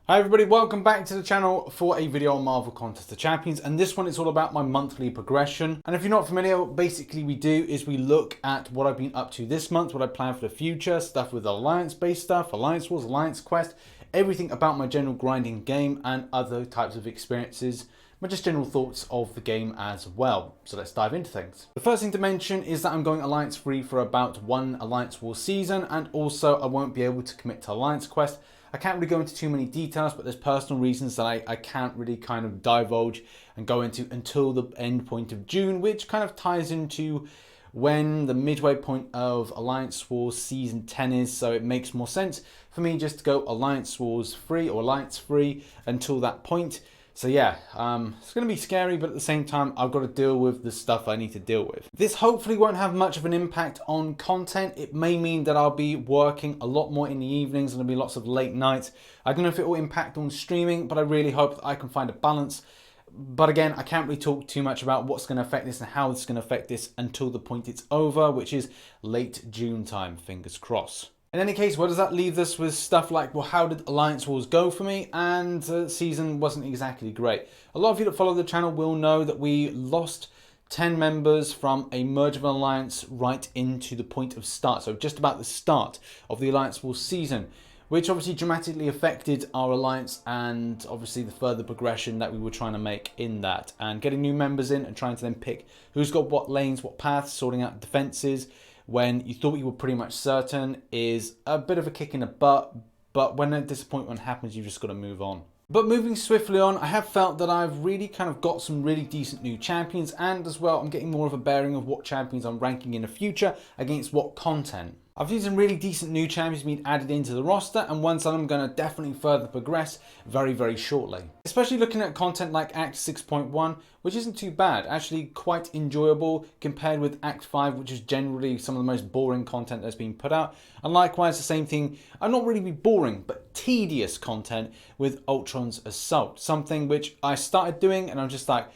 Hi everybody, welcome back to the channel for a video on Marvel Contest of Champions, and this one is all about my monthly progression. And if you're not familiar, what basically we do is we look at what I've been up to this month, what I plan for the future, stuff with alliance-based stuff, Alliance Wars, Alliance Quest, everything about my general grinding game and other types of experiences, but just general thoughts of the game as well. So let's dive into things. The first thing to mention is that I'm going Alliance free for about one Alliance War season, and also I won't be able to commit to Alliance Quest. I can't really go into too many details, but there's personal reasons that I can't really kind of divulge and go into until the end point of June, which kind of ties into when the midway point of Alliance Wars Season 10 is, so it makes more sense for me just to go Alliance Wars free or Alliance free until that point. So yeah, it's going to be scary, but at the same time, I've got to deal with the stuff I need to deal with. This hopefully won't have much of an impact on content. It may mean that I'll be working a lot more in the evenings and there'll be lots of late nights. I don't know if it will impact on streaming, but I really hope that I can find a balance. But again, I can't really talk too much about what's going to affect this and how it's going to affect this until the point it's over, which is late June time, fingers crossed. In any case, what does that leave us with stuff like, well, how did Alliance Wars go for me? And the season wasn't exactly great. A lot of you that follow the channel will know that we lost 10 members from a merge of an alliance right into the point of start. So just about the start of the Alliance Wars season, which obviously dramatically affected our alliance and obviously the further progression that we were trying to make in that. And getting new members in and trying to then pick who's got what lanes, what paths, sorting out defenses, when you thought you were pretty much certain is a bit of a kick in the butt, but when a disappointment happens, you've just got to move on. But moving swiftly on, I have felt that I've really kind of got some really decent new champions, and as well, I'm getting more of a bearing of what champions I'm ranking in the future against what content. I've seen some really decent new champions being added into the roster, and ones that I'm going to definitely further progress very, very shortly. Especially looking at content like Act 6.1, which isn't too bad, actually quite enjoyable compared with Act 5, which is generally some of the most boring content that's been put out. And likewise, the same thing, I'm not really boring, but tedious content with Ultron's Assault. Something which I started doing and I'm just like,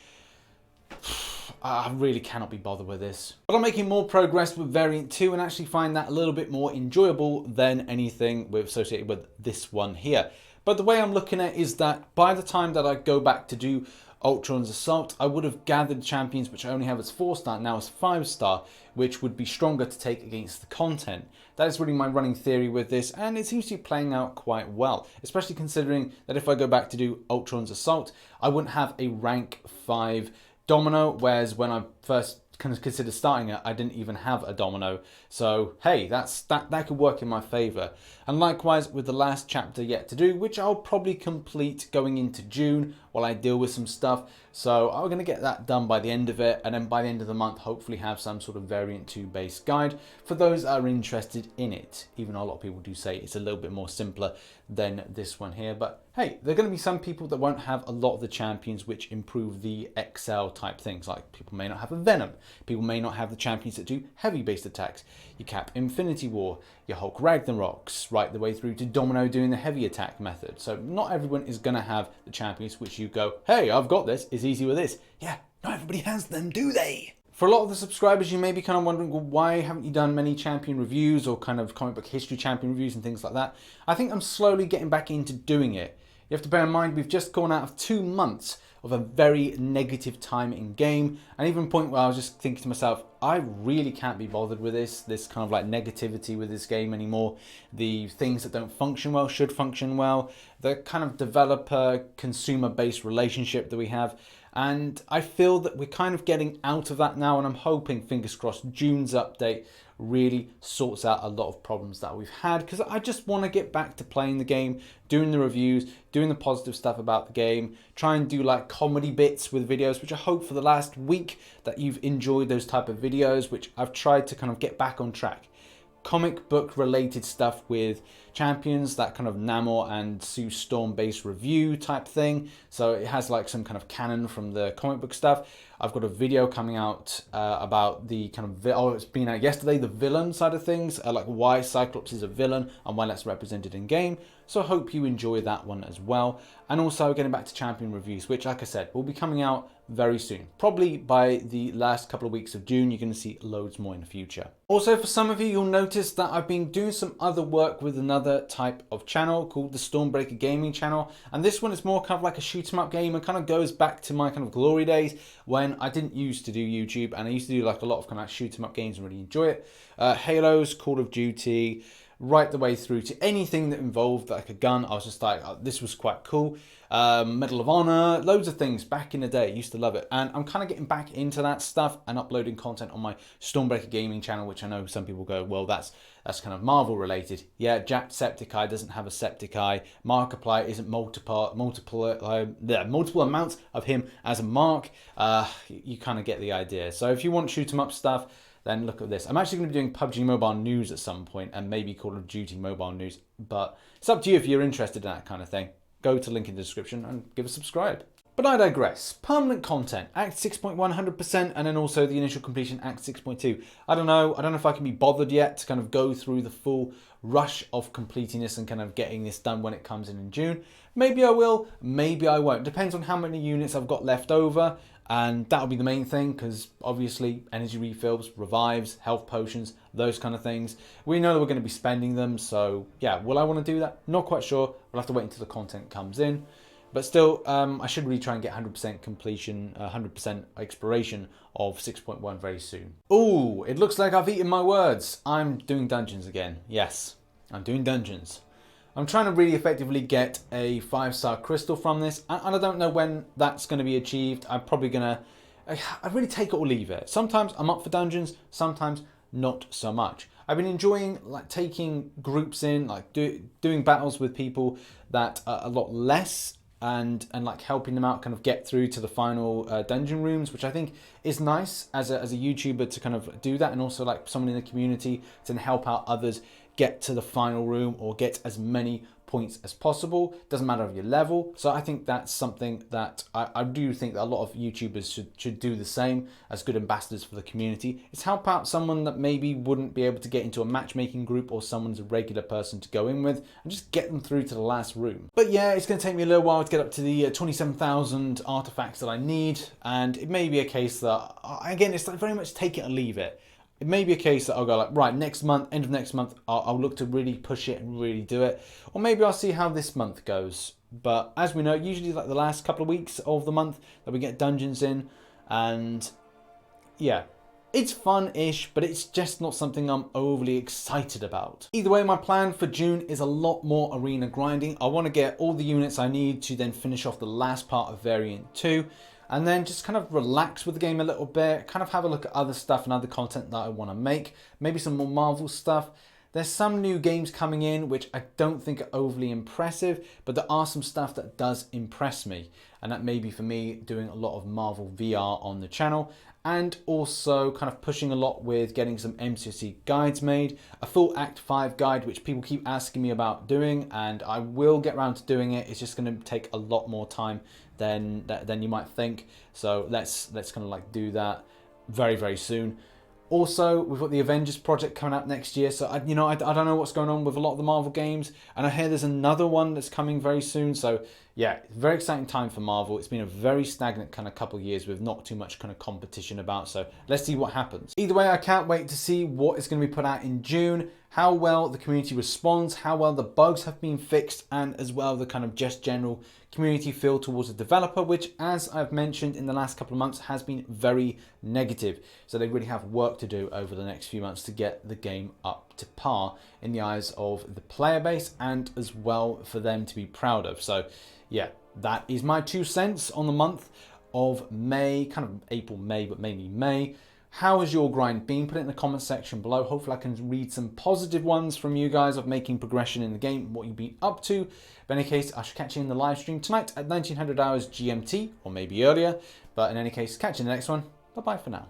I really cannot be bothered with this. But I'm making more progress with Variant 2 and actually find that a little bit more enjoyable than anything associated with this one here. But the way I'm looking at it is that by the time that I go back to do Ultron's Assault, I would have gathered champions which I only have as 4-star, now as 5-star, which would be stronger to take against the content. That is really my running theory with this, and it seems to be playing out quite well, especially considering that if I go back to do Ultron's Assault, I wouldn't have a rank 5 Domino, whereas when I first kind of considered starting it, I didn't even have a Domino. So hey, that could work in my favor. And likewise with the last chapter yet to do, which I'll probably complete going into June while I deal with some stuff. So I'm going to get that done by the end of it, and then by the end of the month hopefully have some sort of Variant 2 based guide for those that are interested in it, even though a lot of people do say it's a little bit more simpler than this one here. But hey, there are going to be some people that won't have a lot of the champions which improve the XL type things, like people may not have a Venom, people may not have the champions that do heavy based attacks. You cap Infinity War, your Hulk Ragnaroks, right the way through to Domino doing the heavy attack method. So not everyone is going to have the champions which you go, hey, I've got this, it's easy with this. Yeah, not everybody has them, do they? For a lot of the subscribers, you may be kind of wondering, well, why haven't you done many champion reviews or kind of comic book history champion reviews and things like that? I think I'm slowly getting back into doing it. You have to bear in mind, we've just gone out of 2 months of a very negative time in game, and even a point where I was just thinking to myself, I really can't be bothered with this kind of like negativity with this game anymore. The things that don't function well should function well. The kind of developer consumer based relationship that we have. And I feel that we're kind of getting out of that now, and I'm hoping, fingers crossed, June's update really sorts out a lot of problems that we've had, because I just want to get back to playing the game, doing the reviews, doing the positive stuff about the game, try and do like comedy bits with videos, which I hope for the last week that you've enjoyed those type of videos, which I've tried to kind of get back on track. Comic book related stuff with champions, that kind of Namor and Sue Storm based review type thing. So it has like some kind of canon from the comic book stuff. I've got a video coming out about the kind of, it's been out yesterday, the villain side of things, like why Cyclops is a villain and why that's represented in game. So I hope you enjoy that one as well. And also getting back to champion reviews, which like I said, will be coming out very soon. Probably by the last couple of weeks of June, you're going to see loads more in the future. Also, for some of you, you'll notice that I've been doing some other work with another another type of channel called the Stormbreaker Gaming channel. And this one is more kind of like a shoot 'em up game and kind of goes back to my kind of glory days when I didn't used to do YouTube and I used to do like a lot of kind of like shoot 'em up games and really enjoy it. Halos, Call of Duty, right the way through to anything that involved like a gun. I was just like, oh, this was quite cool. Medal of Honor, loads of things back in the day. Used to love it. And I'm kind of getting back into that stuff and uploading content on my Stormbreaker Gaming channel, which I know some people go, well, that's kind of Marvel related. Yeah, Jacksepticeye doesn't have a Septiceye. Markiplier isn't multiple amounts of him as a Mark. You kind of get the idea. So if you want shoot 'em up stuff, then look at this. I'm actually going to be doing PUBG Mobile News at some point and maybe Call of Duty Mobile News, but it's up to you if you're interested in that kind of thing. Go to the link in the description and give a subscribe. But I digress. Permanent content, Act 6.1 100%, and then also the initial completion, Act 6.2. I don't know if I can be bothered yet to kind of go through the full rush of completing this and kind of getting this done when it comes in June. Maybe I will, maybe I won't. Depends on how many units I've got left over, and that'll be the main thing, because obviously energy refills, revives, health potions, those kind of things. We know that we're going to be spending them, so yeah, will I want to do that? Not quite sure. We'll have to wait until the content comes in. But still, I should really try and get 100% completion, 100% exploration of 6.1 very soon. Ooh, it looks like I've eaten my words. I'm doing dungeons again. Yes, I'm doing dungeons. I'm trying to really effectively get a 5-star crystal from this, and I don't know when that's going to be achieved. I'm probably going to, I really take it or leave it. Sometimes I'm up for dungeons, sometimes not so much. I've been enjoying like taking groups in, like doing battles with people that are a lot less, and like helping them out kind of get through to the final dungeon rooms, which I think is nice as a YouTuber to kind of do that, and also like someone in the community to help out others get to the final room or get as many points as possible. Doesn't matter of your level. So I think that's something that I do think that a lot of YouTubers should do the same as good ambassadors for the community. It's help out someone that maybe wouldn't be able to get into a matchmaking group, or someone's a regular person to go in with, and just get them through to the last room. But yeah, it's going to take me a little while to get up to the 27,000 artifacts that I need, and it may be a case that, again, it's like very much take it or leave it. It may be a case that I'll go like, right, next month, end of next month, I'll look to really push it and really do it. Or maybe I'll see how this month goes. But as we know, usually like the last couple of weeks of the month that we get dungeons in. And yeah, it's fun-ish, but it's just not something I'm overly excited about. Either way, my plan for June is a lot more arena grinding. I want to get all the units I need to then finish off the last part of Variant 2. And then just kind of relax with the game a little bit, kind of have a look at other stuff and other content that I want to make. Maybe some more Marvel stuff. There's some new games coming in which I don't think are overly impressive, but there are some stuff that does impress me. And that may be for me doing a lot of Marvel VR on the channel, and also kind of pushing a lot with getting some MCC guides made. A full Act 5 guide, which people keep asking me about doing, and I will get around to doing it. It's just going to take a lot more time than you might think. So let's kind of like do that very, very soon. Also, we've got the Avengers project coming up next year. So I don't know what's going on with a lot of the Marvel games, and I hear there's another one that's coming very soon. So yeah, very exciting time for Marvel. It's been a very stagnant kind of couple of years with not too much kind of competition about. So let's see what happens. Either way, I can't wait to see what is going to be put out in June, how well the community responds, how well the bugs have been fixed, and as well the kind of just general community feel towards the developer, which, as I've mentioned in the last couple of months, has been very negative. So they really have work to do over the next few months to get the game up to par in the eyes of the player base, and as well for them to be proud of. So yeah, that is my 2 cents on the month of May, kind of April, May, but mainly May. How has your grind been? Put it in the comment section below. Hopefully I can read some positive ones from you guys of making progression in the game, what you've been up to. But in any case, I shall catch you in the live stream tonight at 1900 hours GMT, or maybe earlier. But in any case, catch you in the next one. Bye-bye for now.